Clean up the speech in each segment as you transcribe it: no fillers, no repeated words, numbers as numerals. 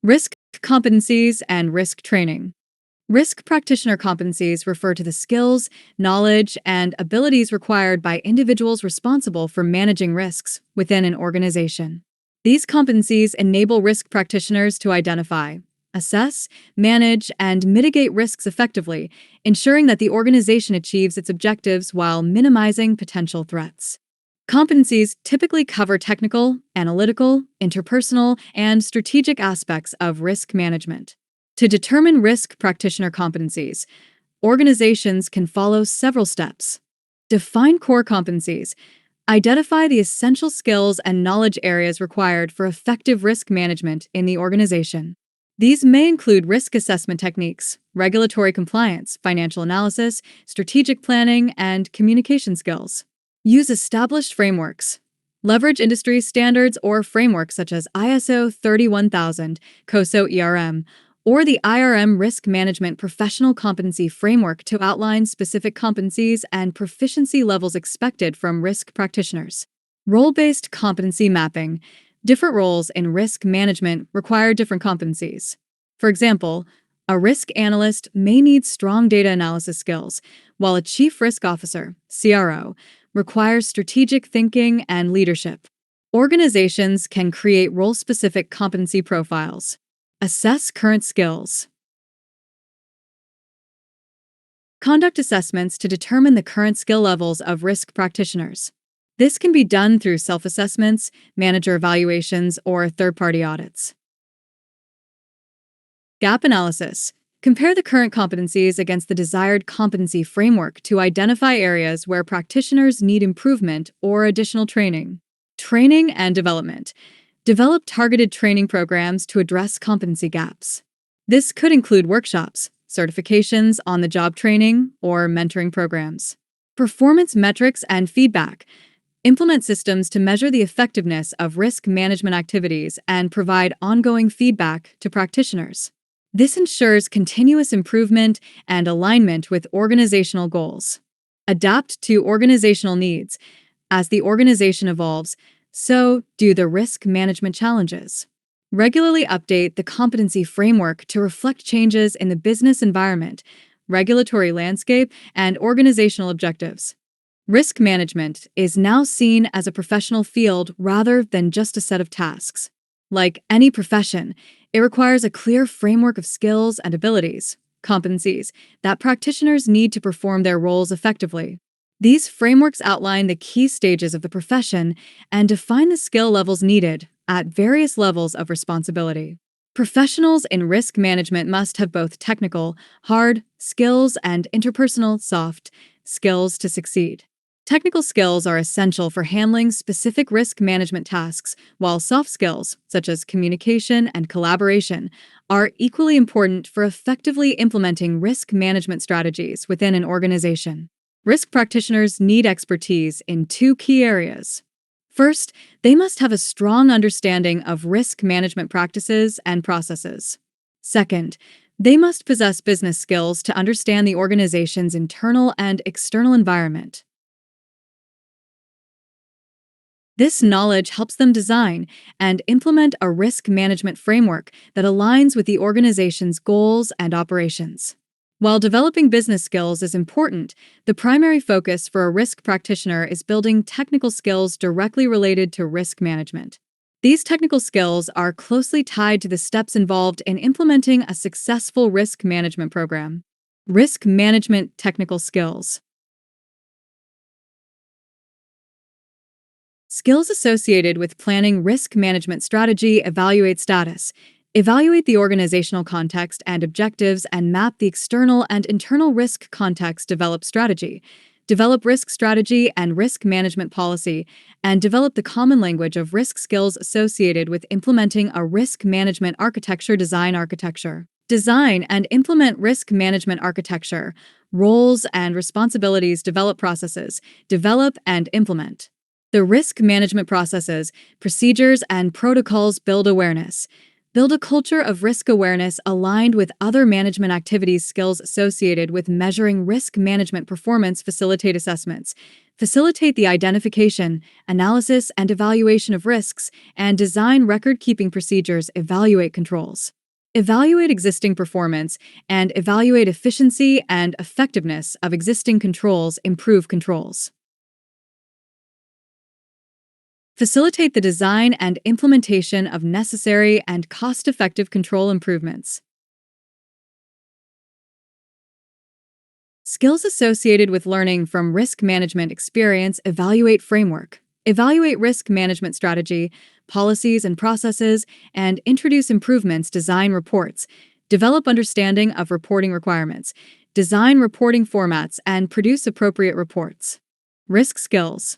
Risk competencies and risk training. Risk practitioner competencies refer to the skills, knowledge, and abilities required by individuals responsible for managing risks within an organization. These competencies enable risk practitioners to identify, assess, manage, and mitigate risks effectively, ensuring that the organization achieves its objectives while minimizing potential threats. Competencies typically cover technical, analytical, interpersonal, and strategic aspects of risk management. To determine risk practitioner competencies, organizations can follow several steps. Define core competencies. Identify the essential skills and knowledge areas required for effective risk management in the organization. These may include risk assessment techniques, regulatory compliance, financial analysis, strategic planning, and communication skills. Use established frameworks. Leverage industry standards or frameworks such as ISO 31000, COSO ERM, or the IRM Risk Management Professional Competency Framework to outline specific competencies and proficiency levels expected from risk practitioners. Role-based competency mapping. Different roles in risk management require different competencies. For example, a risk analyst may need strong data analysis skills, while a chief risk officer, CRO, requires strategic thinking and leadership. Organizations can create role-specific competency profiles. Assess current skills. Conduct assessments to determine the current skill levels of risk practitioners. This can be done through self-assessments, manager evaluations, or third-party audits. Gap analysis. Compare the current competencies against the desired competency framework to identify areas where practitioners need improvement or additional training. Training and development. Develop targeted training programs to address competency gaps. This could include workshops, certifications, on-the-job training, or mentoring programs. Performance metrics and feedback. Implement systems to measure the effectiveness of risk management activities and provide ongoing feedback to practitioners. This ensures continuous improvement and alignment with organizational goals. Adapt to organizational needs. As the organization evolves, so do the risk management challenges. Regularly update the competency framework to reflect changes in the business environment, regulatory landscape, and organizational objectives. Risk management is now seen as a professional field rather than just a set of tasks. Like any profession, it requires a clear framework of skills and abilities, competencies, that practitioners need to perform their roles effectively. These frameworks outline the key stages of the profession and define the skill levels needed at various levels of responsibility. Professionals in risk management must have both technical, hard skills and interpersonal, soft skills to succeed. Technical skills are essential for handling specific risk management tasks, while soft skills, such as communication and collaboration, are equally important for effectively implementing risk management strategies within an organization. Risk practitioners need expertise in two key areas. First, they must have a strong understanding of risk management practices and processes. Second, they must possess business skills to understand the organization's internal and external environment. This knowledge helps them design and implement a risk management framework that aligns with the organization's goals and operations. While developing business skills is important, the primary focus for a risk practitioner is building technical skills directly related to risk management. These technical skills are closely tied to the steps involved in implementing a successful risk management program. Risk management technical skills. Skills associated with planning risk management strategy. Evaluate status. Evaluate the organizational context and objectives and map the external and internal risk context. Develop strategy. Develop risk strategy and risk management policy, and develop the common language of risk skills associated with implementing a risk management architecture. Design architecture. Design and implement risk management architecture. Roles and responsibilities. Develop processes. Develop and implement the risk management processes, procedures, and protocols. Build awareness. Build a culture of risk awareness aligned with other management activities. Skills associated with measuring risk management performance. Facilitate assessments. Facilitate the identification, analysis, and evaluation of risks, and design record-keeping procedures. Evaluate controls. Evaluate existing performance and evaluate efficiency and effectiveness of existing controls, improve controls. Facilitate the design and implementation of necessary and cost-effective control improvements. Skills associated with learning from risk management experience evaluate framework. Evaluate risk management strategy, policies and processes, and introduce improvements, design reports. Develop understanding of reporting requirements. Design reporting formats and produce appropriate reports. Risk skills.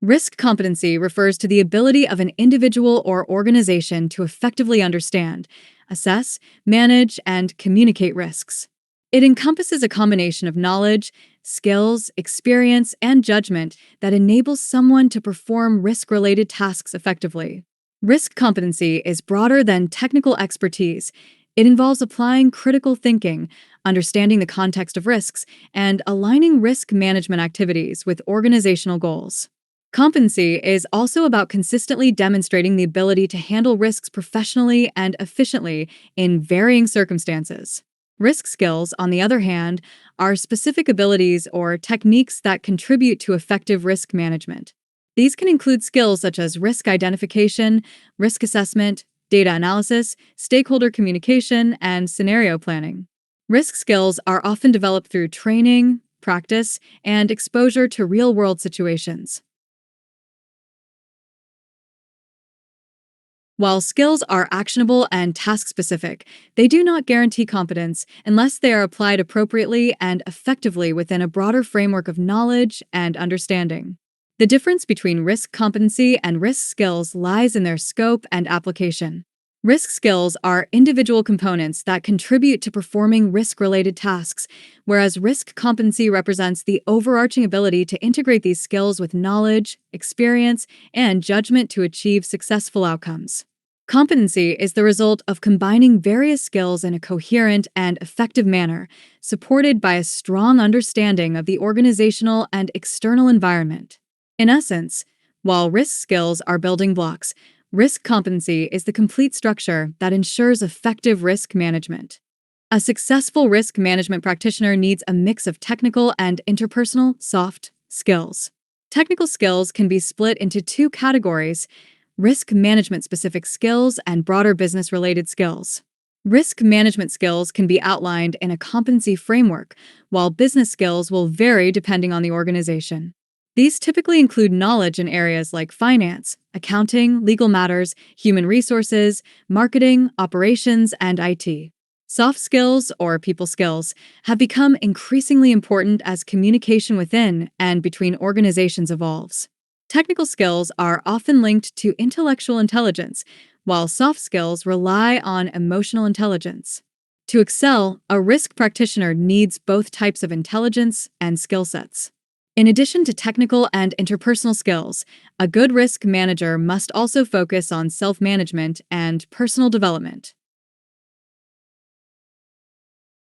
Risk competency refers to the ability of an individual or organization to effectively understand, assess, manage, and communicate risks. It encompasses a combination of knowledge, skills, experience, and judgment that enables someone to perform risk-related tasks effectively. Risk competency is broader than technical expertise. It involves applying critical thinking, understanding the context of risks, and aligning risk management activities with organizational goals. Competency is also about consistently demonstrating the ability to handle risks professionally and efficiently in varying circumstances. Risk skills, on the other hand, are specific abilities or techniques that contribute to effective risk management. These can include skills such as risk identification, risk assessment, data analysis, stakeholder communication, and scenario planning. Risk skills are often developed through training, practice, and exposure to real-world situations. While skills are actionable and task-specific, they do not guarantee competence unless they are applied appropriately and effectively within a broader framework of knowledge and understanding. The difference between risk competency and risk skills lies in their scope and application. Risk skills are individual components that contribute to performing risk-related tasks, whereas risk competency represents the overarching ability to integrate these skills with knowledge, experience, and judgment to achieve successful outcomes. Competency is the result of combining various skills in a coherent and effective manner, supported by a strong understanding of the organizational and external environment. In essence, while risk skills are building blocks, risk competency is the complete structure that ensures effective risk management. A successful risk management practitioner needs a mix of technical and interpersonal, soft skills. Technical skills can be split into two categories: risk management specific skills and broader business related skills. Risk management skills can be outlined in a competency framework, while business skills will vary depending on the organization. These typically include knowledge in areas like finance, accounting, legal matters, human resources, marketing, operations, and IT. Soft skills, or people skills, have become increasingly important as communication within and between organizations evolves. Technical skills are often linked to intellectual intelligence, while soft skills rely on emotional intelligence. To excel, a risk practitioner needs both types of intelligence and skill sets. In addition to technical and interpersonal skills, a good risk manager must also focus on self-management and personal development.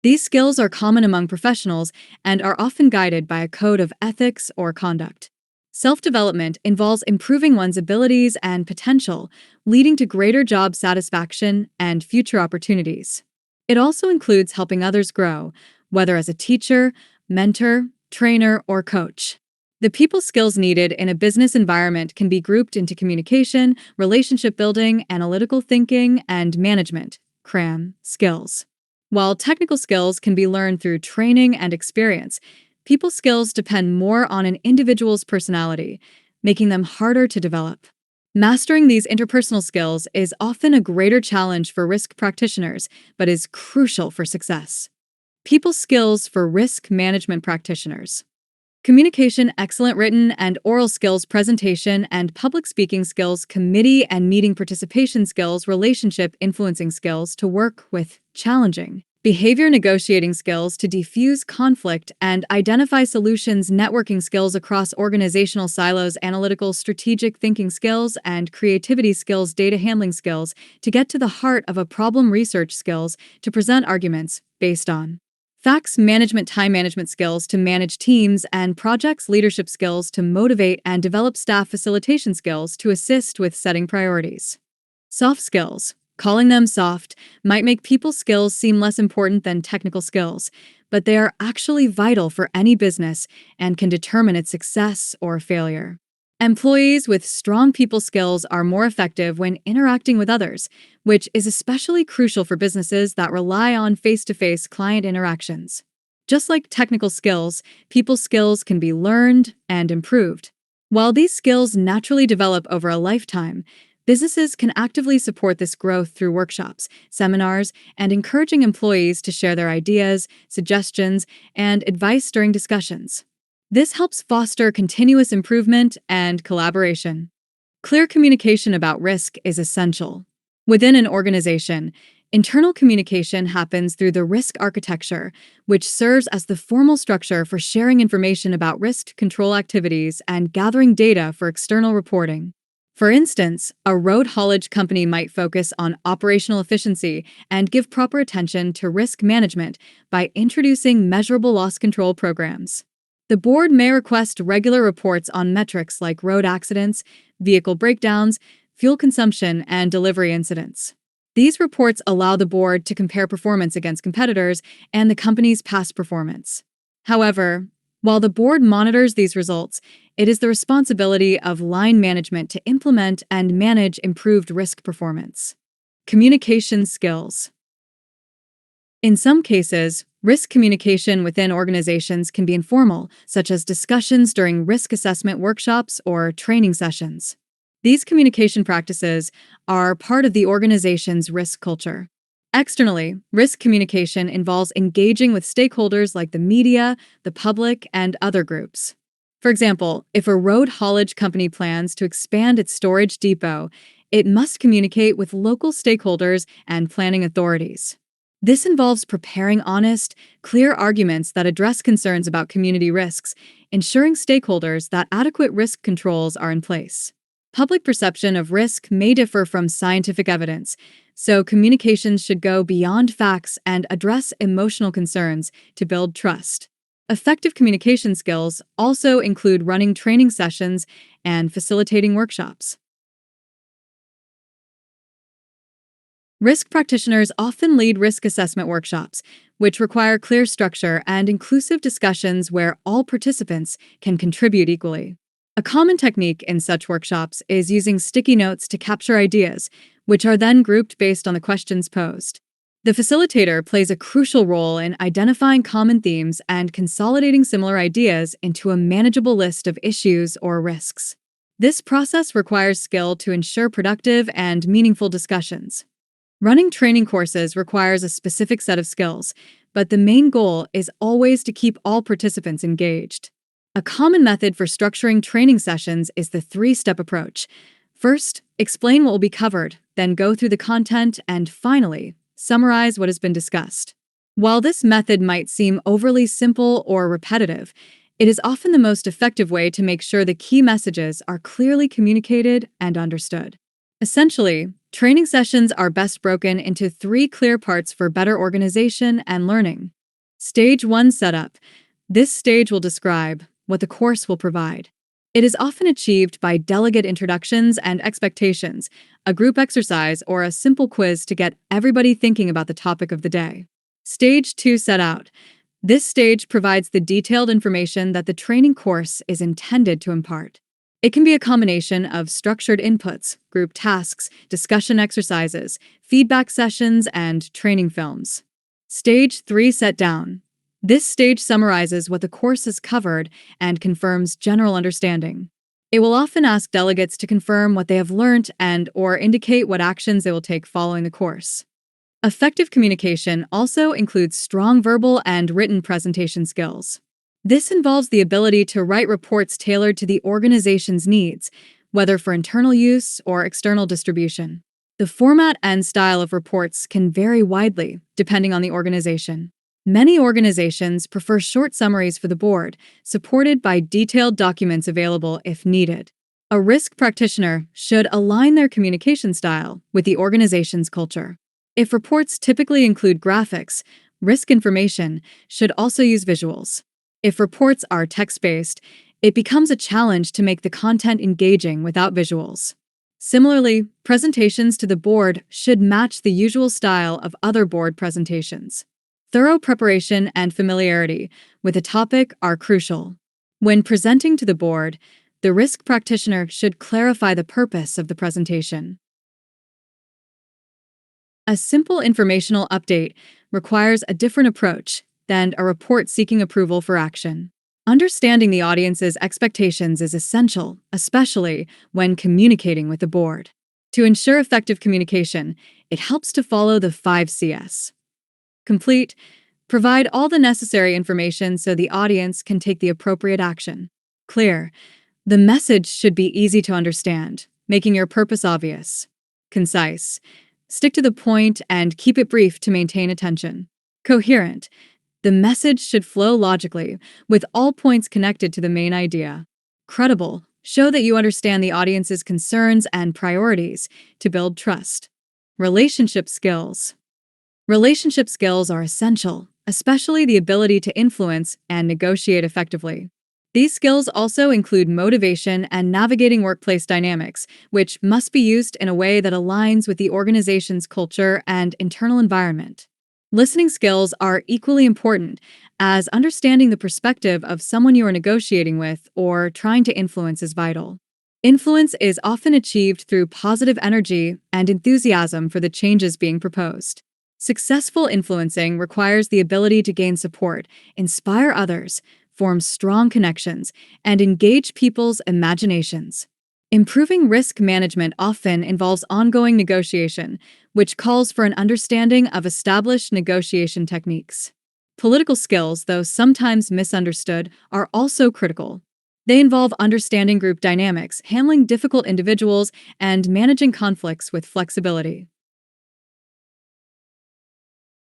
These skills are common among professionals and are often guided by a code of ethics or conduct. Self-development involves improving one's abilities and potential, leading to greater job satisfaction and future opportunities. It also includes helping others grow, whether as a teacher, mentor, trainer, or coach. The people skills needed in a business environment can be grouped into communication, relationship building, analytical thinking, and management (CRAM) skills. While technical skills can be learned through training and experience, people skills depend more on an individual's personality, making them harder to develop. Mastering these interpersonal skills is often a greater challenge for risk practitioners, but is crucial for success. People skills for risk management practitioners. Communication, excellent written and oral skills, presentation and public speaking skills, committee and meeting participation skills, relationship influencing skills to work with challenging, behavior negotiating skills to defuse conflict and identify solutions, networking skills across organizational silos, analytical strategic thinking skills and creativity skills, data handling skills to get to the heart of a problem, research skills to present arguments based on facts, management, time management skills to manage teams and projects, leadership skills to motivate and develop staff, facilitation skills to assist with setting priorities. Soft skills. Calling them soft might make people skills seem less important than technical skills, but they are actually vital for any business and can determine its success or failure. Employees with strong people skills are more effective when interacting with others, which is especially crucial for businesses that rely on face to face client interactions. Just like technical skills, people skills can be learned and improved. While these skills naturally develop over a lifetime, businesses can actively support this growth through workshops, seminars, and encouraging employees to share their ideas, suggestions, and advice during discussions. This helps foster continuous improvement and collaboration. Clear communication about risk is essential. Within an organization, internal communication happens through the risk architecture, which serves as the formal structure for sharing information about risk control activities and gathering data for external reporting. For instance, a road haulage company might focus on operational efficiency and give proper attention to risk management by introducing measurable loss control programs. The board may request regular reports on metrics like road accidents, vehicle breakdowns, fuel consumption, and delivery incidents. These reports allow the board to compare performance against competitors and the company's past performance. However, while the board monitors these results, it is the responsibility of line management to implement and manage improved risk performance. Communication skills. In some cases, risk communication within organizations can be informal, such as discussions during risk assessment workshops or training sessions. These communication practices are part of the organization's risk culture. Externally, risk communication involves engaging with stakeholders like the media, the public, and other groups. For example, if a road haulage company plans to expand its storage depot, it must communicate with local stakeholders and planning authorities. This involves preparing honest, clear arguments that address concerns about community risks, ensuring stakeholders that adequate risk controls are in place. Public perception of risk may differ from scientific evidence, so communications should go beyond facts and address emotional concerns to build trust. Effective communication skills also include running training sessions and facilitating workshops. Risk practitioners often lead risk assessment workshops, which require clear structure and inclusive discussions where all participants can contribute equally. A common technique in such workshops is using sticky notes to capture ideas, which are then grouped based on the questions posed. The facilitator plays a crucial role in identifying common themes and consolidating similar ideas into a manageable list of issues or risks. This process requires skill to ensure productive and meaningful discussions. Running training courses requires a specific set of skills, but the main goal is always to keep all participants engaged. A common method for structuring training sessions is the three-step approach. First, explain what will be covered, then go through the content, and finally, summarize what has been discussed. While this method might seem overly simple or repetitive, it is often the most effective way to make sure the key messages are clearly communicated and understood. Essentially, training sessions are best broken into three clear parts for better organization and learning. Stage 1 Setup. This stage will describe what the course will provide. It is often achieved by delegate introductions and expectations, a group exercise, or a simple quiz to get everybody thinking about the topic of the day. Stage 2 Set Out. This stage provides the detailed information that the training course is intended to impart. It can be a combination of structured inputs, group tasks, discussion exercises, feedback sessions, and training films. Stage 3 Set Down. This stage summarizes what the course has covered and confirms general understanding. It will often ask delegates to confirm what they have learned and/or indicate what actions they will take following the course. Effective communication also includes strong verbal and written presentation skills. This involves the ability to write reports tailored to the organization's needs, whether for internal use or external distribution. The format and style of reports can vary widely, depending on the organization. Many organizations prefer short summaries for the board, supported by detailed documents available if needed. A risk practitioner should align their communication style with the organization's culture. If reports typically include graphics, risk information should also use visuals. If reports are text-based, it becomes a challenge to make the content engaging without visuals. Similarly, presentations to the board should match the usual style of other board presentations. Thorough preparation and familiarity with a topic are crucial. When presenting to the board, the risk practitioner should clarify the purpose of the presentation. A simple informational update requires a different approach than a report seeking approval for action. Understanding the audience's expectations is essential, especially when communicating with the board. To ensure effective communication, it helps to follow the 5 Cs. Complete, provide all the necessary information so the audience can take the appropriate action. Clear, the message should be easy to understand, making your purpose obvious. Concise, stick to the point and keep it brief to maintain attention. Coherent, the message should flow logically, with all points connected to the main idea. Credible, show that you understand the audience's concerns and priorities to build trust. Relationship skills. Relationship skills are essential, especially the ability to influence and negotiate effectively. These skills also include motivation and navigating workplace dynamics, which must be used in a way that aligns with the organization's culture and internal environment. Listening skills are equally important, as understanding the perspective of someone you are negotiating with or trying to influence is vital. Influence is often achieved through positive energy and enthusiasm for the changes being proposed. Successful influencing requires the ability to gain support, inspire others, form strong connections, and engage people's imaginations. Improving risk management often involves ongoing negotiation, which calls for an understanding of established negotiation techniques. Political skills, though sometimes misunderstood, are also critical. They involve understanding group dynamics, handling difficult individuals, and managing conflicts with flexibility.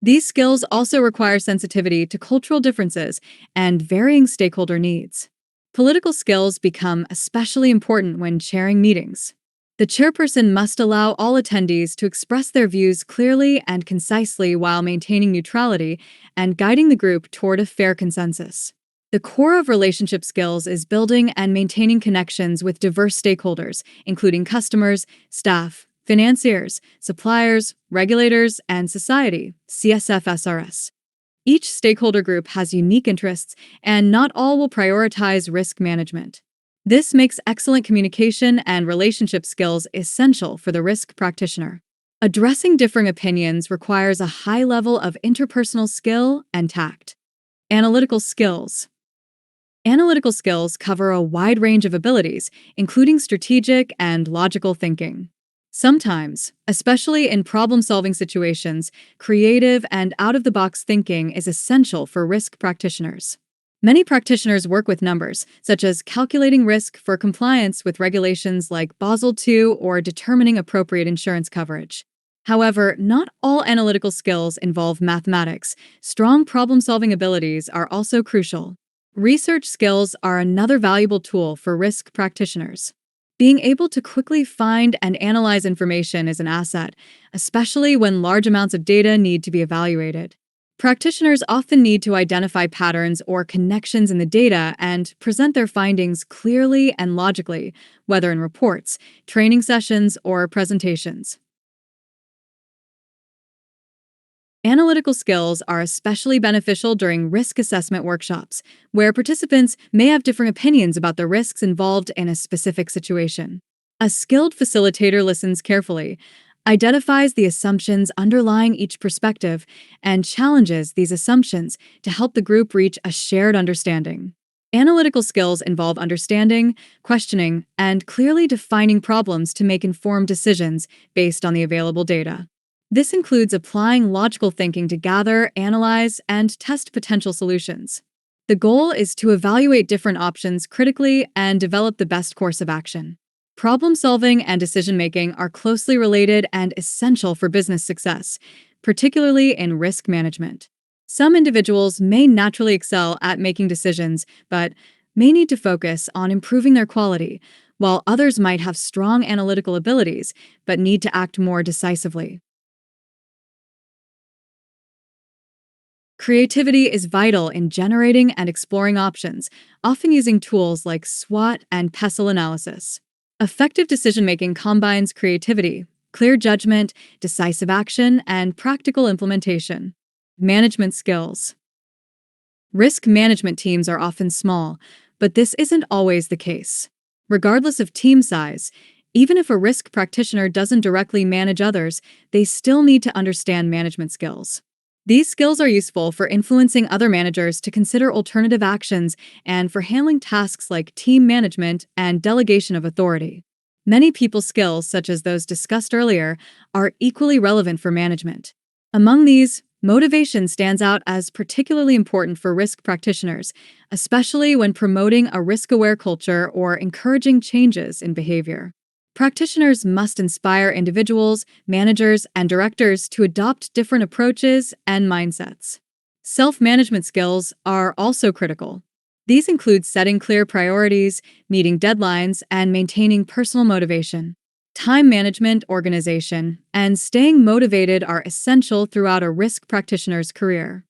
These skills also require sensitivity to cultural differences and varying stakeholder needs. Political skills become especially important when chairing meetings. The chairperson must allow all attendees to express their views clearly and concisely while maintaining neutrality and guiding the group toward a fair consensus. The core of relationship skills is building and maintaining connections with diverse stakeholders, including customers, staff, financiers, suppliers, regulators, and society, CSFSRS. Each stakeholder group has unique interests, and not all will prioritize risk management. This makes excellent communication and relationship skills essential for the risk practitioner. Addressing differing opinions requires a high level of interpersonal skill and tact. Analytical skills. Analytical skills cover a wide range of abilities, including strategic and logical thinking. Sometimes, especially in problem-solving situations, creative and out-of-the-box thinking is essential for risk practitioners. Many practitioners work with numbers, such as calculating risk for compliance with regulations like Basel II or determining appropriate insurance coverage. However, not all analytical skills involve mathematics. Strong problem-solving abilities are also crucial. Research skills are another valuable tool for risk practitioners. Being able to quickly find and analyze information is an asset, especially when large amounts of data need to be evaluated. Practitioners often need to identify patterns or connections in the data and present their findings clearly and logically, whether in reports, training sessions, or presentations. Analytical skills are especially beneficial during risk assessment workshops, where participants may have differing opinions about the risks involved in a specific situation. A skilled facilitator listens carefully, identifies the assumptions underlying each perspective, and challenges these assumptions to help the group reach a shared understanding. Analytical skills involve understanding, questioning, and clearly defining problems to make informed decisions based on the available data. This includes applying logical thinking to gather, analyze, and test potential solutions. The goal is to evaluate different options critically and develop the best course of action. Problem solving and decision making are closely related and essential for business success, particularly in risk management. Some individuals may naturally excel at making decisions, but may need to focus on improving their quality, while others might have strong analytical abilities but need to act more decisively. Creativity is vital in generating and exploring options, often using tools like SWOT and PESTLE analysis. Effective decision-making combines creativity, clear judgment, decisive action, and practical implementation. Management skills. Risk management teams are often small, but this isn't always the case. Regardless of team size, even if a risk practitioner doesn't directly manage others, they still need to understand management skills. These skills are useful for influencing other managers to consider alternative actions and for handling tasks like team management and delegation of authority. Many people skills, such as those discussed earlier, are equally relevant for management. Among these, motivation stands out as particularly important for risk practitioners, especially when promoting a risk-aware culture or encouraging changes in behavior. Practitioners must inspire individuals, managers, and directors to adopt different approaches and mindsets. Self-management skills are also critical. These include setting clear priorities, meeting deadlines, and maintaining personal motivation. Time management, organization, and staying motivated are essential throughout a risk practitioner's career.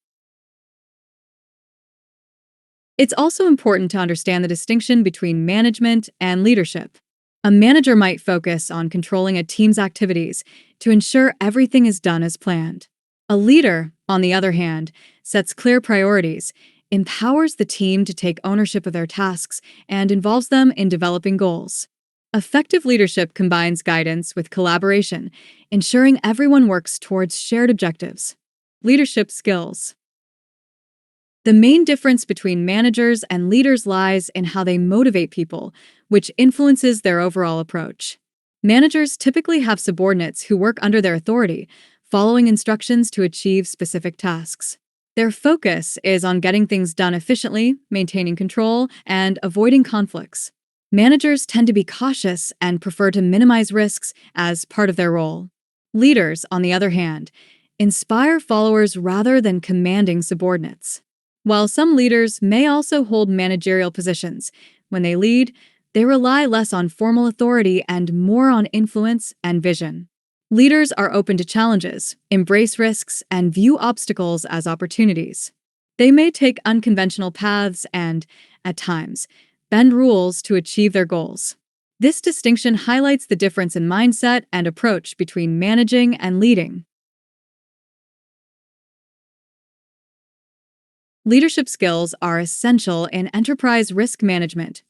It's also important to understand the distinction between management and leadership. A manager might focus on controlling a team's activities to ensure everything is done as planned. A leader, on the other hand, sets clear priorities, empowers the team to take ownership of their tasks, and involves them in developing goals. Effective leadership combines guidance with collaboration, ensuring everyone works towards shared objectives. Leadership skills. The main difference between managers and leaders lies in how they motivate people, which influences their overall approach. Managers typically have subordinates who work under their authority, following instructions to achieve specific tasks. Their focus is on getting things done efficiently, maintaining control, and avoiding conflicts. Managers tend to be cautious and prefer to minimize risks as part of their role. Leaders, on the other hand, inspire followers rather than commanding subordinates. While some leaders may also hold managerial positions, when they lead, they rely less on formal authority and more on influence and vision. Leaders are open to challenges, embrace risks, and view obstacles as opportunities. They may take unconventional paths and, at times, bend rules to achieve their goals. This distinction highlights the difference in mindset and approach between managing and leading. Leadership skills are essential in enterprise risk management,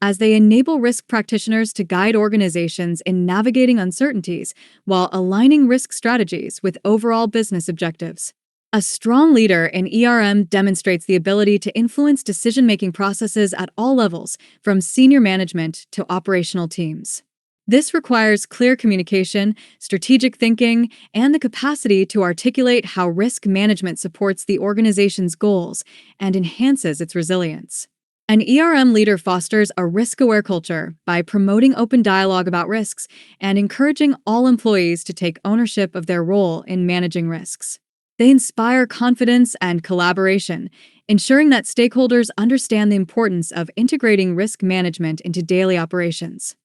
as they enable risk practitioners to guide organizations in navigating uncertainties while aligning risk strategies with overall business objectives. A strong leader in demonstrates the ability to influence decision-making processes at all levels, from senior management to operational teams. This requires clear communication, strategic thinking, and the capacity to articulate how risk management supports the organization's goals and enhances its resilience. An leader fosters a risk-aware culture by promoting open dialogue about risks and encouraging all employees to take ownership of their role in managing risks. They inspire confidence and collaboration, ensuring that stakeholders understand the importance of integrating risk management into daily operations.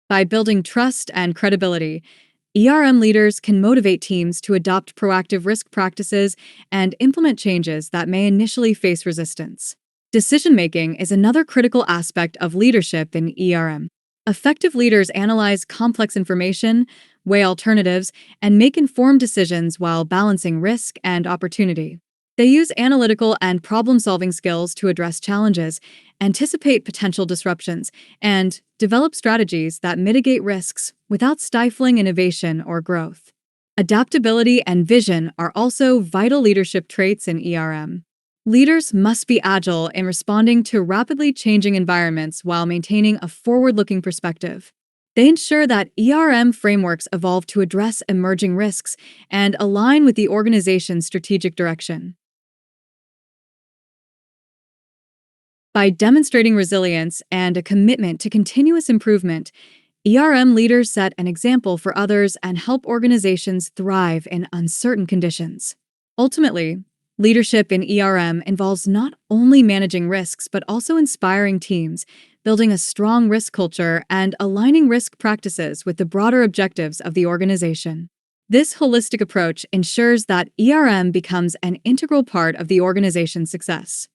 By building trust and credibility, leaders can motivate teams to adopt proactive risk practices and implement changes that may initially face resistance. Decision-making is another critical aspect of leadership in Effective leaders analyze complex information, weigh alternatives, and make informed decisions while balancing risk and opportunity. They use analytical and problem-solving skills to address challenges, anticipate potential disruptions, and develop strategies that mitigate risks without stifling innovation or growth. Adaptability and vision are also vital leadership traits in Leaders must be agile in responding to rapidly changing environments while maintaining a forward-looking perspective. They ensure that frameworks evolve to address emerging risks and align with the organization's strategic direction. By demonstrating resilience and a commitment to continuous improvement, leaders set an example for others and help organizations thrive in uncertain conditions. Ultimately, leadership in involves not only managing risks but also inspiring teams, building a strong risk culture, and aligning risk practices with the broader objectives of the organization. This holistic approach ensures that becomes an integral part of the organization's success.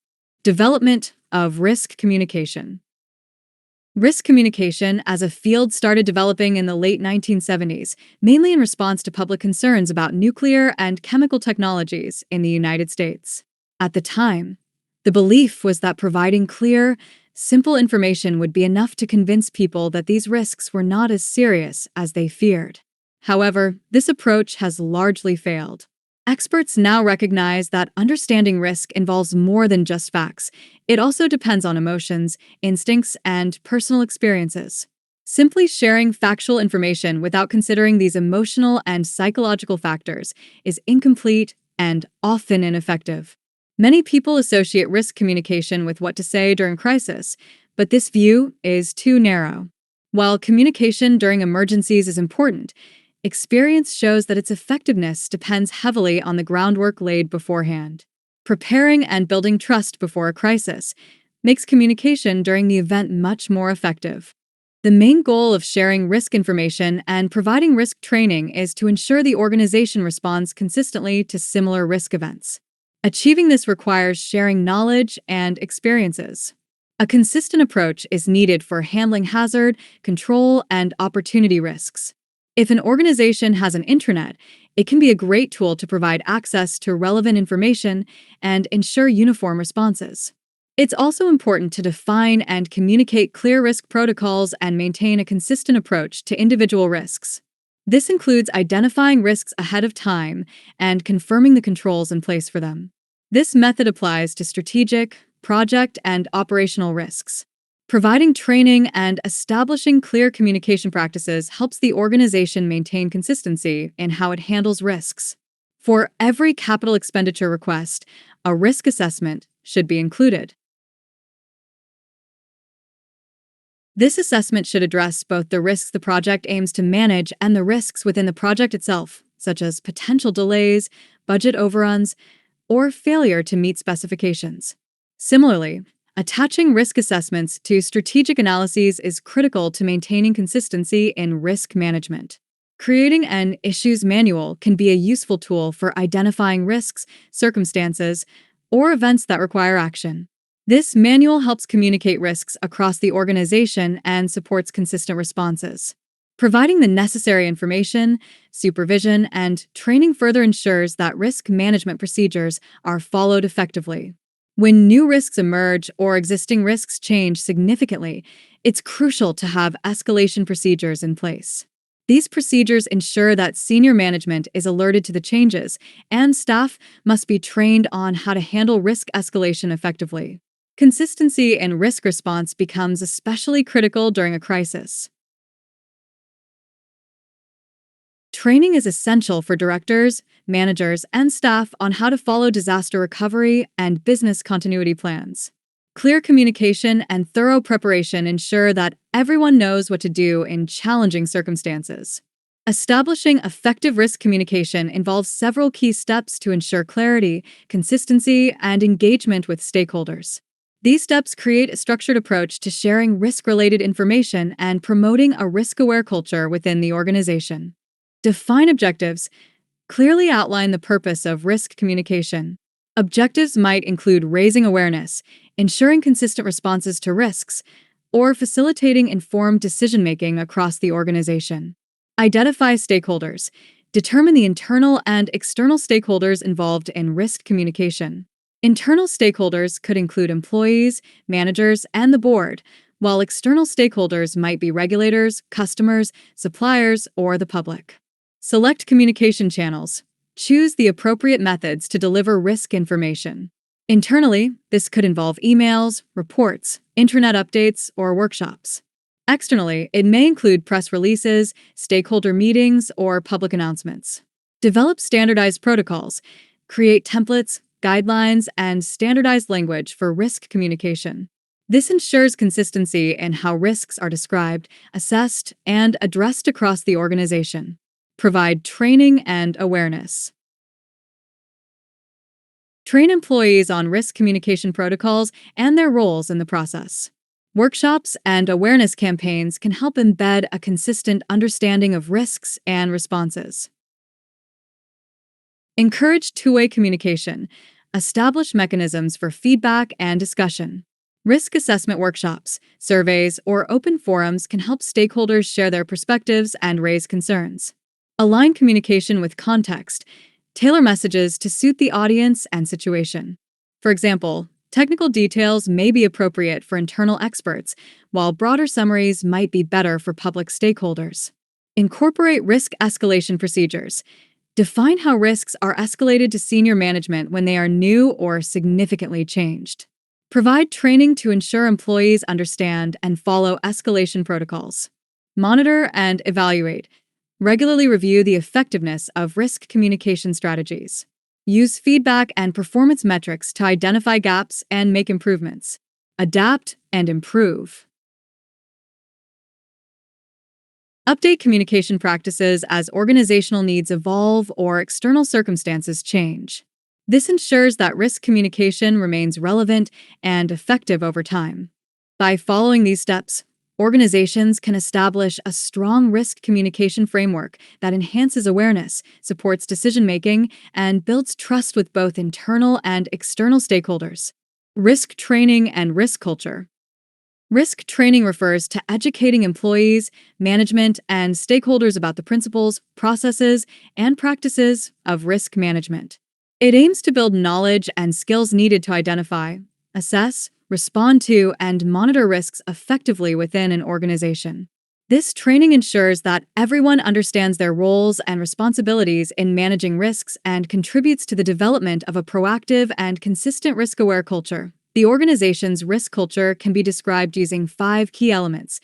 Development of risk communication. Risk communication as a field started developing in the late 1970s, mainly in response to public concerns about nuclear and chemical technologies in the United States. At the time, the belief was that providing clear, simple information would be enough to convince people that these risks were not as serious as they feared. However, this approach has largely failed. Experts now recognize that understanding risk involves more than just facts. It also depends on emotions, instincts, and personal experiences. Simply sharing factual information without considering these emotional and psychological factors is incomplete and often ineffective. Many people associate risk communication with what to say during crisis, but this view is too narrow. While communication during emergencies is important, experience shows that its effectiveness depends heavily on the groundwork laid beforehand. Preparing and building trust before a crisis makes communication during the event much more effective. The main goal of sharing risk information and providing risk training is to ensure the organization responds consistently to similar risk events. Achieving this requires sharing knowledge and experiences. A consistent approach is needed for handling hazard, control, and opportunity risks. If an organization has an intranet, it can be a great tool to provide access to relevant information and ensure uniform responses. It's also important to define and communicate clear risk protocols and maintain a consistent approach to individual risks. This includes identifying risks ahead of time and confirming the controls in place for them. This method applies to strategic, project, and operational risks. Providing training and establishing clear communication practices helps the organization maintain consistency in how it handles risks. For every capital expenditure request, a risk assessment should be included. This assessment should address both the risks the project aims to manage and the risks within the project itself, such as potential delays, budget overruns, or failure to meet specifications. Similarly, attaching risk assessments to strategic analyses is critical to maintaining consistency in risk management. Creating an issues manual can be a useful tool for identifying risks, circumstances, or events that require action. This manual helps communicate risks across the organization and supports consistent responses. Providing the necessary information, supervision, and training further ensures that risk management procedures are followed effectively. When new risks emerge or existing risks change significantly, it's crucial to have escalation procedures in place. These procedures ensure that senior management is alerted to the changes, and staff must be trained on how to handle risk escalation effectively. Consistency in risk response becomes especially critical during a crisis. Training is essential for directors, managers, and staff on how to follow disaster recovery and business continuity plans. Clear communication and thorough preparation ensure that everyone knows what to do in challenging circumstances. Establishing effective risk communication involves several key steps to ensure clarity, consistency, and engagement with stakeholders. These steps create a structured approach to sharing risk-related information and promoting a risk-aware culture within the organization. Define objectives. Clearly outline the purpose of risk communication. Objectives might include raising awareness, ensuring consistent responses to risks, or facilitating informed decision-making across the organization. Identify stakeholders. Determine the internal and external stakeholders involved in risk communication. Internal stakeholders could include employees, managers, and the board, while external stakeholders might be regulators, customers, suppliers, or the public. Select communication channels. Choose the appropriate methods to deliver risk information. Internally, this could involve emails, reports, intranet updates, or workshops. Externally, it may include press releases, stakeholder meetings, or public announcements. Develop standardized protocols. Create templates, guidelines, and standardized language for risk communication. This ensures consistency in how risks are described, assessed, and addressed across the organization. Provide training and awareness. Train employees on risk communication protocols and their roles in the process. Workshops and awareness campaigns can help embed a consistent understanding of risks and responses. Encourage two-way communication. Establish mechanisms for feedback and discussion. Risk assessment workshops, surveys, or open forums can help stakeholders share their perspectives and raise concerns. Align communication with context. Tailor messages to suit the audience and situation. For example, technical details may be appropriate for internal experts, while broader summaries might be better for public stakeholders. Incorporate risk escalation procedures. Define how risks are escalated to senior management when they are new or significantly changed. Provide training to ensure employees understand and follow escalation protocols. Monitor and evaluate. Regularly review the effectiveness of risk communication strategies. Use feedback and performance metrics to identify gaps and make improvements. Adapt and improve. Update communication practices as organizational needs evolve or external circumstances change. This ensures that risk communication remains relevant and effective over time. By following these steps, organizations can establish a strong risk communication framework that enhances awareness, supports decision-making, and builds trust with both internal and external stakeholders. Risk training and risk culture. Risk training refers to educating employees, management, and stakeholders about the principles, processes, and practices of risk management. It aims to build knowledge and skills needed to identify, assess, respond to, and monitor risks effectively within an organization. This training ensures that everyone understands their roles and responsibilities in managing risks and contributes to the development of a proactive and consistent risk-aware culture. The organization's risk culture can be described using 5 key elements: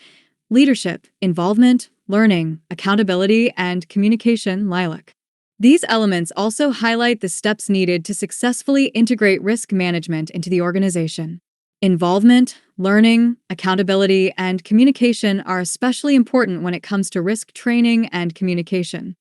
leadership, involvement, learning, accountability, and communication, lilac. These elements also highlight the steps needed to successfully integrate risk management into the organization. Involvement, learning, accountability, and communication are especially important when it comes to risk training and communication.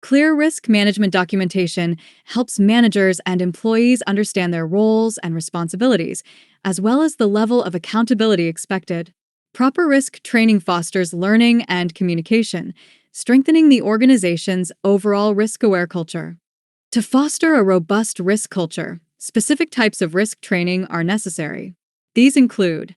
Clear risk management documentation helps managers and employees understand their roles and responsibilities, as well as the level of accountability expected. Proper risk training fosters learning and communication, strengthening the organization's overall risk-aware culture. To foster a robust risk culture, specific types of risk training are necessary. These include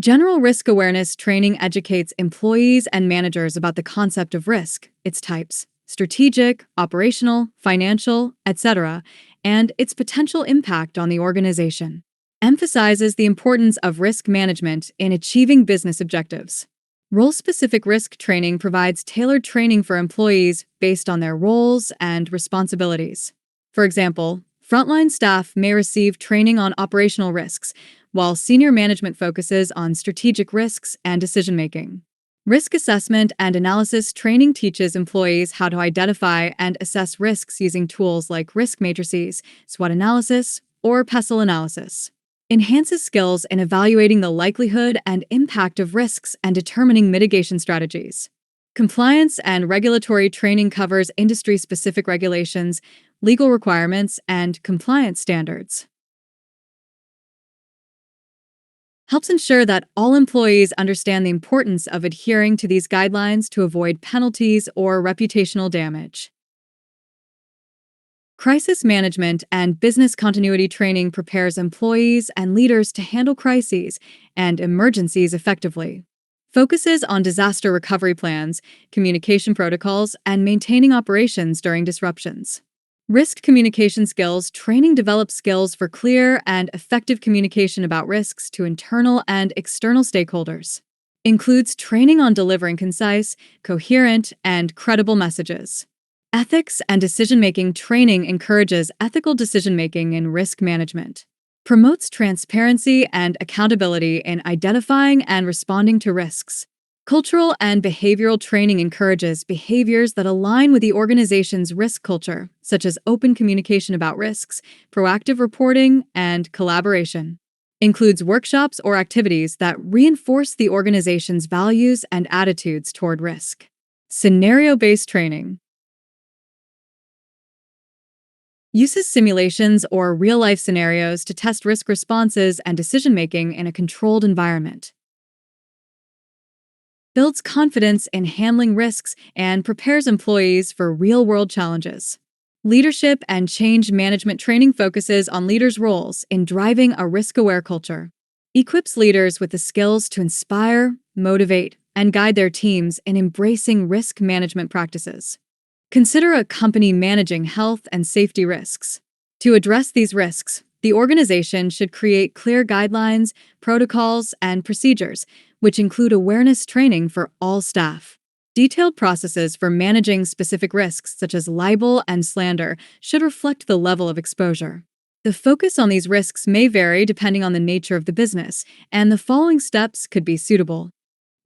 general risk awareness training educates employees and managers about the concept of risk, its types, strategic, operational, financial, etc., and its potential impact on the organization. Emphasizes the importance of risk management in achieving business objectives. Role-specific risk training provides tailored training for employees based on their roles and responsibilities. For example, frontline staff may receive training on operational risks, while senior management focuses on strategic risks and decision-making. Risk assessment and analysis training teaches employees how to identify and assess risks using tools like risk matrices, SWOT analysis, or PESTLE analysis. Enhances skills in evaluating the likelihood and impact of risks and determining mitigation strategies. Compliance and regulatory training covers industry-specific regulations, legal requirements, and compliance standards. Helps ensure that all employees understand the importance of adhering to these guidelines to avoid penalties or reputational damage. Crisis management and business continuity training prepares employees and leaders to handle crises and emergencies effectively. Focuses on disaster recovery plans, communication protocols, and maintaining operations during disruptions. Risk communication skills training develops skills for clear and effective communication about risks to internal and external stakeholders. Includes training on delivering concise, coherent, and credible messages. Ethics and decision-making training encourages ethical decision-making in risk management. Promotes transparency and accountability in identifying and responding to risks. Cultural and behavioral training encourages behaviors that align with the organization's risk culture, such as open communication about risks, proactive reporting, and collaboration. Includes workshops or activities that reinforce the organization's values and attitudes toward risk. Scenario-based training uses simulations or real-life scenarios to test risk responses and decision-making in a controlled environment. Builds confidence in handling risks and prepares employees for real-world challenges. Leadership and change management training focuses on leaders' roles in driving a risk aware culture. Equips leaders with the skills to inspire, motivate, and guide their teams in embracing risk management practices. Consider a company managing health and safety risks. To address these risks, the organization should create clear guidelines, protocols, and procedures, which include awareness training for all staff. Detailed processes for managing specific risks, such as libel and slander, should reflect the level of exposure. The focus on these risks may vary depending on the nature of the business, and the following steps could be suitable.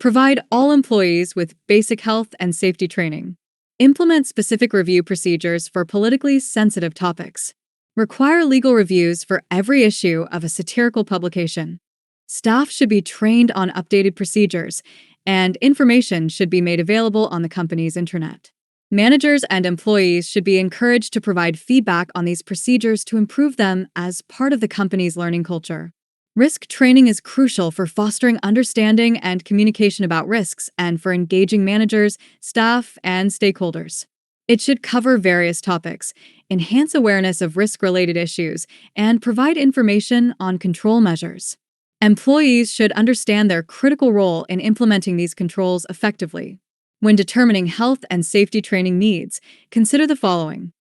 Provide all employees with basic health and safety training. Implement specific review procedures for politically sensitive topics. Require legal reviews for every issue of a satirical publication. Staff should be trained on updated procedures, and information should be made available on the company's intranet. Managers and employees should be encouraged to provide feedback on these procedures to improve them as part of the company's learning culture. Risk training is crucial for fostering understanding and communication about risks and for engaging managers, staff, and stakeholders. It should cover various topics, enhance awareness of risk-related issues, and provide information on control measures. Employees should understand their critical role in implementing these controls effectively. When determining health and safety training needs, consider the following.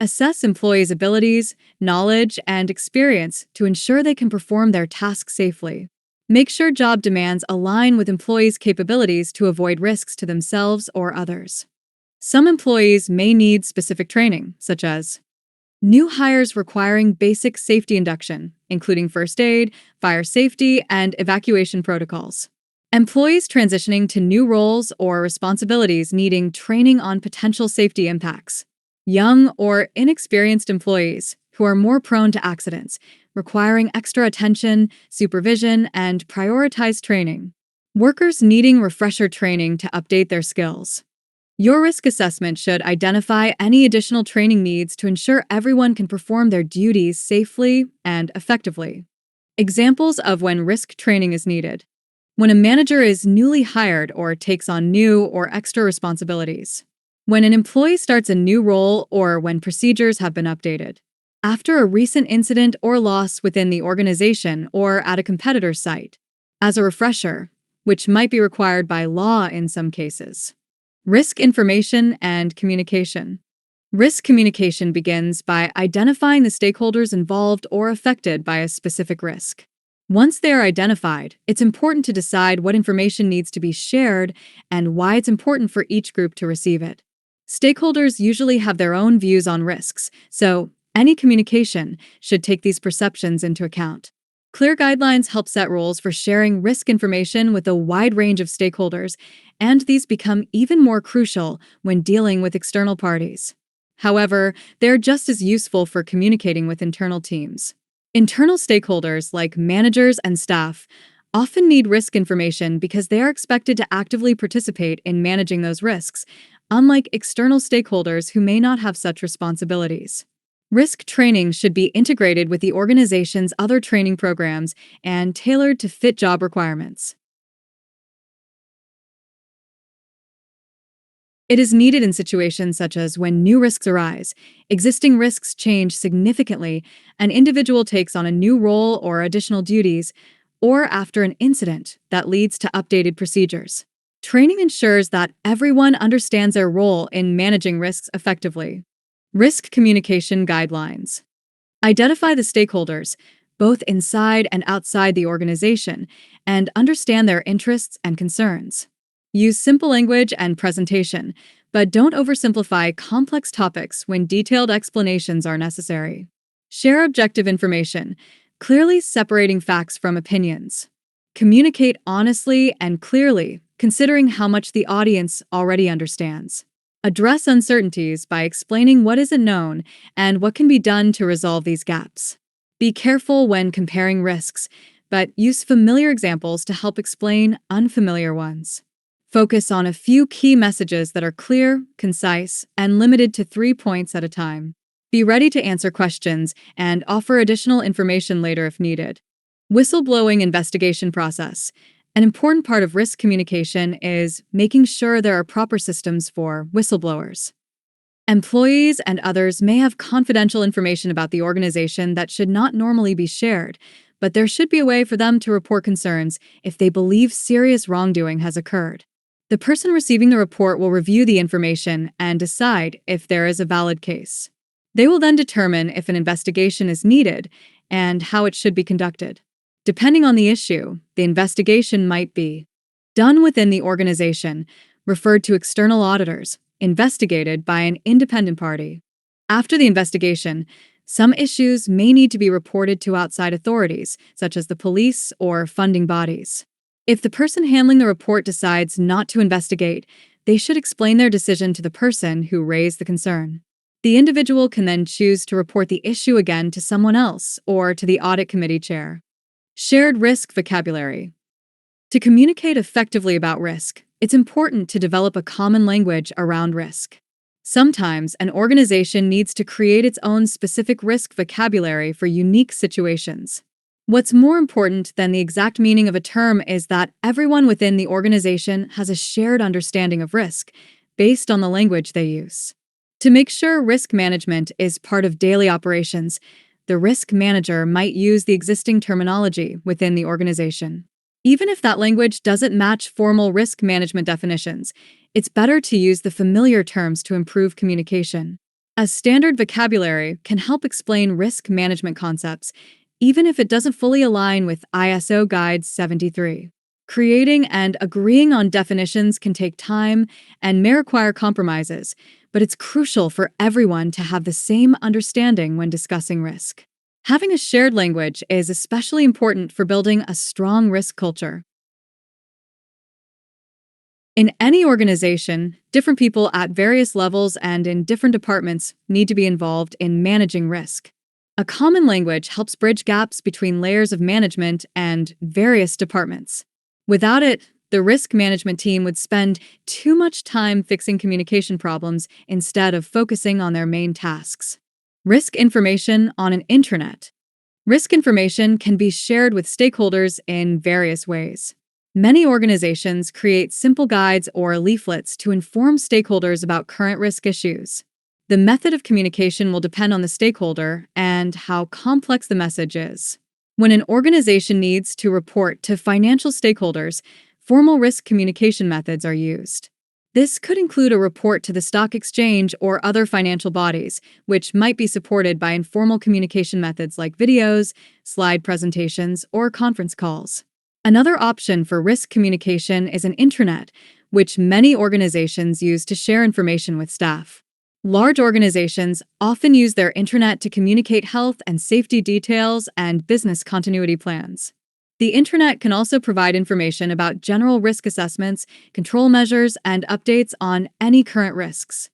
Assess employees' abilities, knowledge, and experience to ensure they can perform their tasks safely. Make sure job demands align with employees' capabilities to avoid risks to themselves or others. Some employees may need specific training, such as new hires requiring basic safety induction, including first aid, fire safety, and evacuation protocols. Employees transitioning to new roles or responsibilities needing training on potential safety impacts. Young or inexperienced employees who are more prone to accidents, requiring extra attention, supervision, and prioritized training. Workers needing refresher training to update their skills. Your risk assessment should identify any additional training needs to ensure everyone can perform their duties safely and effectively. Examples of when risk training is needed. When a manager is newly hired or takes on new or extra responsibilities. When an employee starts a new role or when procedures have been updated. After a recent incident or loss within the organization or at a competitor's site. As a refresher, which might be required by law in some cases. Risk information and communication. Risk communication begins by identifying the stakeholders involved or affected by a specific risk. Once they are identified, it's important to decide what information needs to be shared and why it's important for each group to receive it. Stakeholders usually have their own views on risks, so any communication should take these perceptions into account. Clear guidelines help set rules for sharing risk information with a wide range of stakeholders, and these become even more crucial when dealing with external parties. However, they're just as useful for communicating with internal teams. Internal stakeholders, like managers and staff, often need risk information because they are expected to actively participate in managing those risks, unlike external stakeholders who may not have such responsibilities. Risk training should be integrated with the organization's other training programs and tailored to fit job requirements. It is needed in situations such as when new risks arise, existing risks change significantly, an individual takes on a new role or additional duties, or after an incident that leads to updated procedures. Training ensures that everyone understands their role in managing risks effectively. Risk communication guidelines. Identify the stakeholders, both inside and outside the organization, and understand their interests and concerns. Use simple language and presentation, but don't oversimplify complex topics when detailed explanations are necessary. Share objective information, clearly separating facts from opinions. Communicate honestly and clearly, considering how much the audience already understands. Address uncertainties by explaining what isn't known and what can be done to resolve these gaps. Be careful when comparing risks, but use familiar examples to help explain unfamiliar ones. Focus on a few key messages that are clear, concise, and limited to 3 points at a time. Be ready to answer questions and offer additional information later if needed. Whistleblowing investigation process. An important part of risk communication is making sure there are proper systems for whistleblowers. Employees and others may have confidential information about the organization that should not normally be shared, but there should be a way for them to report concerns if they believe serious wrongdoing has occurred. The person receiving the report will review the information and decide if there is a valid case. They will then determine if an investigation is needed and how it should be conducted. Depending on the issue, the investigation might be done within the organization, referred to external auditors, investigated by an independent party. After the investigation, some issues may need to be reported to outside authorities, such as the police or funding bodies. If the person handling the report decides not to investigate, they should explain their decision to the person who raised the concern. The individual can then choose to report the issue again to someone else or to the audit committee chair. Shared risk vocabulary. To communicate effectively about risk, it's important to develop a common language around risk. Sometimes an organization needs to create its own specific risk vocabulary for unique situations. What's more important than the exact meaning of a term is that everyone within the organization has a shared understanding of risk based on the language they use. To make sure risk management is part of daily operations, the risk manager might use the existing terminology within the organization. Even if that language doesn't match formal risk management definitions, it's better to use the familiar terms to improve communication. A standard vocabulary can help explain risk management concepts, even if it doesn't fully align with ISO Guide 73. Creating and agreeing on definitions can take time and may require compromises, but it's crucial for everyone to have the same understanding when discussing risk. Having a shared language is especially important for building a strong risk culture. In any organization, different people at various levels and in different departments need to be involved in managing risk. A common language helps bridge gaps between layers of management and various departments. Without it, the risk management team would spend too much time fixing communication problems instead of focusing on their main tasks. Risk information on an intranet. Risk information can be shared with stakeholders in various ways. Many organizations create simple guides or leaflets to inform stakeholders about current risk issues. The method of communication will depend on the stakeholder and how complex the message is. When an organization needs to report to financial stakeholders, formal risk communication methods are used. This could include a report to the stock exchange or other financial bodies, which might be supported by informal communication methods like videos, slide presentations, or conference calls. Another option for risk communication is an intranet, which many organizations use to share information with staff. Large organizations often use their intranet to communicate health and safety details and business continuity plans. The intranet can also provide information about general risk assessments, control measures, and updates on any current risks.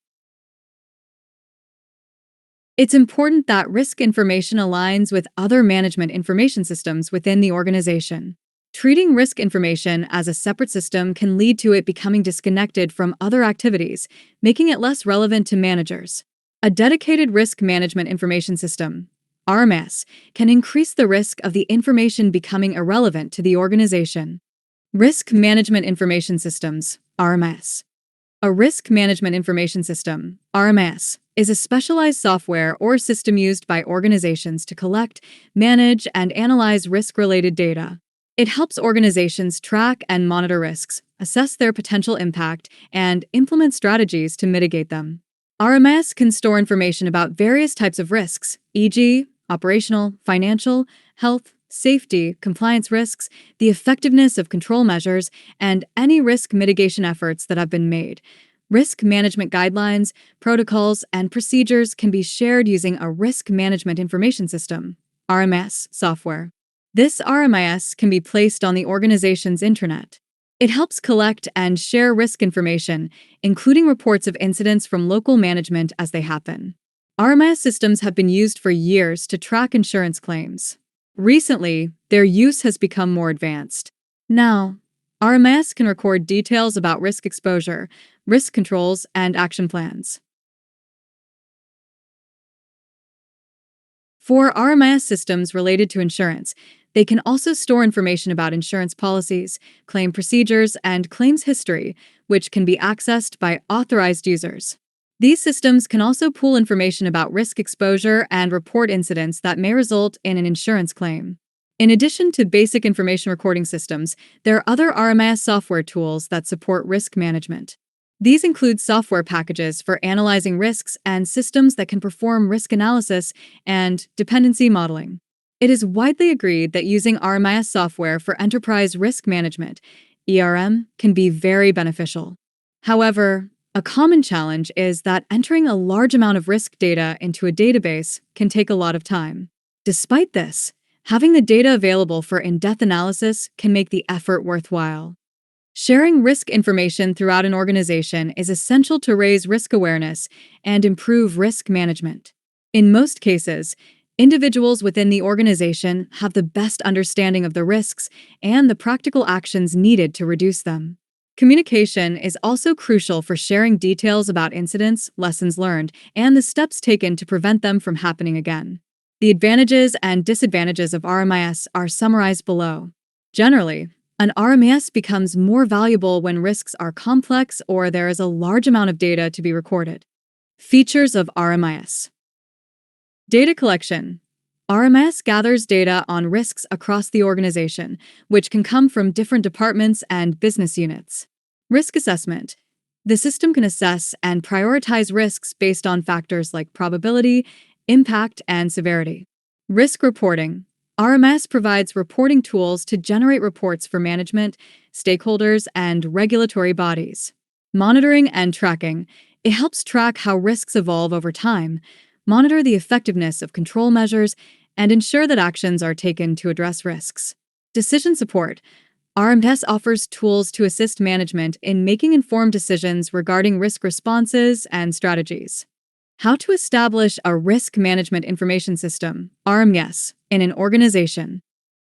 It's important that risk information aligns with other management information systems within the organization. Treating risk information as a separate system can lead to it becoming disconnected from other activities, making it less relevant to managers. A dedicated risk management information system, RMS, can increase the risk of the information becoming irrelevant to the organization. Risk Management Information Systems, RMS. A risk management information system, RMS, is a specialized software or system used by organizations to collect, manage, and analyze risk-related data. It helps organizations track and monitor risks, assess their potential impact, and implement strategies to mitigate them. RMS can store information about various types of risks, e.g., operational, financial, health, safety, compliance risks, the effectiveness of control measures, and any risk mitigation efforts that have been made. Risk management guidelines, protocols, and procedures can be shared using a risk management information system, RMS, software. This RMIS can be placed on the organization's intranet. It helps collect and share risk information, including reports of incidents from local management as they happen. RMIS systems have been used for years to track insurance claims. Recently, their use has become more advanced. Now, RMIS can record details about risk exposure, risk controls, and action plans. For RMIS systems related to insurance, they can also store information about insurance policies, claim procedures, and claims history, which can be accessed by authorized users. These systems can also pool information about risk exposure and report incidents that may result in an insurance claim. In addition to basic information recording systems, there are other RMIS software tools that support risk management. These include software packages for analyzing risks and systems that can perform risk analysis and dependency modeling. It is widely agreed that using RMIS software for enterprise risk management, ERM, can be very beneficial. However, a common challenge is that entering a large amount of risk data into a database can take a lot of time. Despite this, having the data available for in-depth analysis can make the effort worthwhile. Sharing risk information throughout an organization is essential to raise risk awareness and improve risk management. In most cases, individuals within the organization have the best understanding of the risks and the practical actions needed to reduce them. Communication is also crucial for sharing details about incidents, lessons learned, and the steps taken to prevent them from happening again. The advantages and disadvantages of RMIS are summarized below. Generally, an RMIS becomes more valuable when risks are complex or there is a large amount of data to be recorded. Features of RMIS. Data collection. RMIS gathers data on risks across the organization, which can come from different departments and business units. Risk assessment. The system can assess and prioritize risks based on factors like probability, impact, and severity. Risk reporting. RMS provides reporting tools to generate reports for management, stakeholders, and regulatory bodies. Monitoring and tracking. It helps track how risks evolve over time, monitor the effectiveness of control measures, and ensure that actions are taken to address risks. Decision support. RMS offers tools to assist management in making informed decisions regarding risk responses and strategies. How to establish a risk management information system, RMS, in an organization.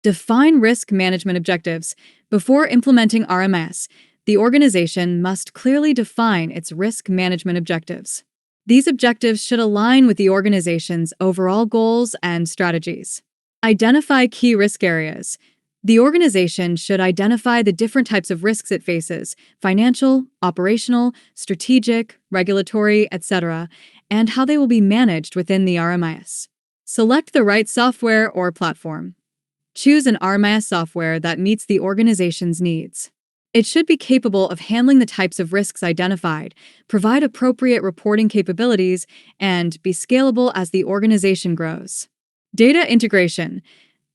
Define risk management objectives. Before implementing RMS, the organization must clearly define its risk management objectives. These objectives should align with the organization's overall goals and strategies. Identify key risk areas. The organization should identify the different types of risks it faces: financial, operational, strategic, regulatory, etc., and how they will be managed within the RMIS. Select the right software or platform. Choose an RMIS software that meets the organization's needs. It should be capable of handling the types of risks identified, provide appropriate reporting capabilities, and be scalable as the organization grows. Data integration.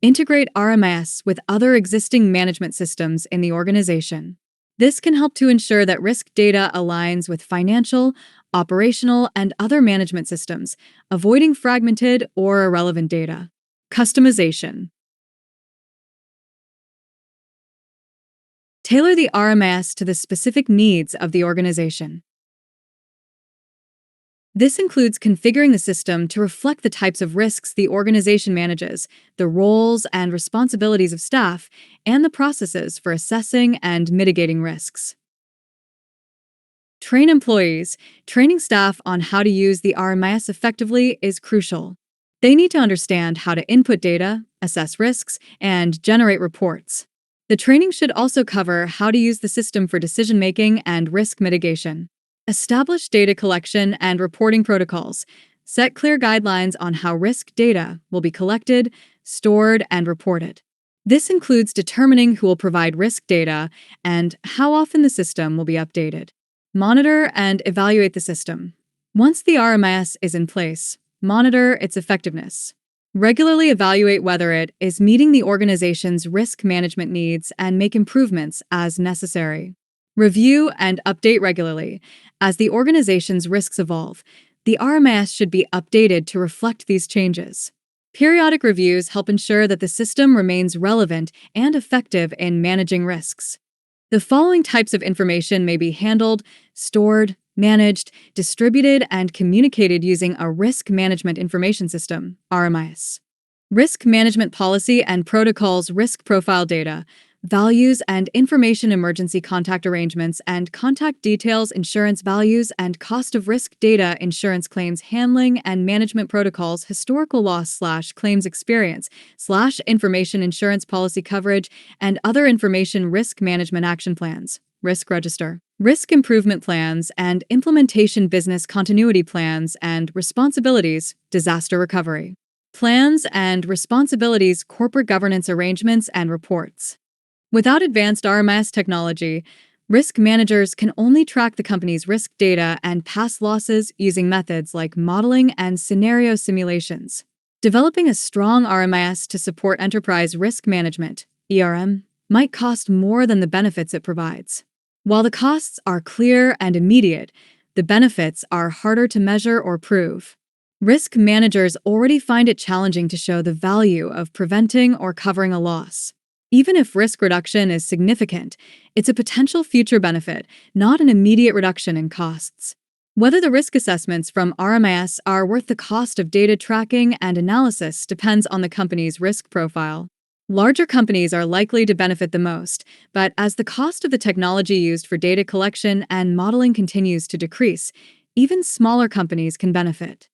Integrate RMIS with other existing management systems in the organization. This can help to ensure that risk data aligns with financial, operational, and other management systems, avoiding fragmented or irrelevant data. Customization. Tailor the RMIS to the specific needs of the organization. This includes configuring the system to reflect the types of risks the organization manages, the roles and responsibilities of staff, and the processes for assessing and mitigating risks. Train employees. Training staff on how to use the RMIS effectively is crucial. They need to understand how to input data, assess risks, and generate reports. The training should also cover how to use the system for decision-making and risk mitigation. Establish data collection and reporting protocols. Set clear guidelines on how risk data will be collected, stored, and reported. This includes determining who will provide risk data and how often the system will be updated. Monitor and evaluate the system. Once the RMIS is in place, monitor its effectiveness. Regularly evaluate whether it is meeting the organization's risk management needs and make improvements as necessary. Review and update regularly. As the organization's risks evolve, the RMIS should be updated to reflect these changes. Periodic reviews help ensure that the system remains relevant and effective in managing risks. The following types of information may be handled, stored, managed, distributed, and communicated using a risk management information system, RMIS. Risk management policy and protocols, risk profile data, values and information, emergency contact arrangements and contact details, insurance values and cost of risk data, insurance claims handling and management protocols, historical loss/claims experience/information, insurance policy coverage, and other information, risk management action plans. Risk register. Risk improvement plans and implementation business continuity plans and responsibilities, disaster recovery. Plans and responsibilities, corporate governance arrangements and reports. Without advanced RMIS technology, risk managers can only track the company's risk data and past losses using methods like modeling and scenario simulations. Developing a strong RMIS to support enterprise risk management, ERM, might cost more than the benefits it provides. While the costs are clear and immediate, the benefits are harder to measure or prove. Risk managers already find it challenging to show the value of preventing or covering a loss. Even if risk reduction is significant, it's a potential future benefit, not an immediate reduction in costs. Whether the risk assessments from RMIS are worth the cost of data tracking and analysis depends on the company's risk profile. Larger companies are likely to benefit the most, but as the cost of the technology used for data collection and modeling continues to decrease, even smaller companies can benefit.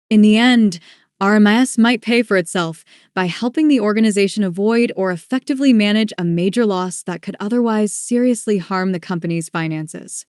In the end, RMIS might pay for itself by helping the organization avoid or effectively manage a major loss that could otherwise seriously harm the company's finances.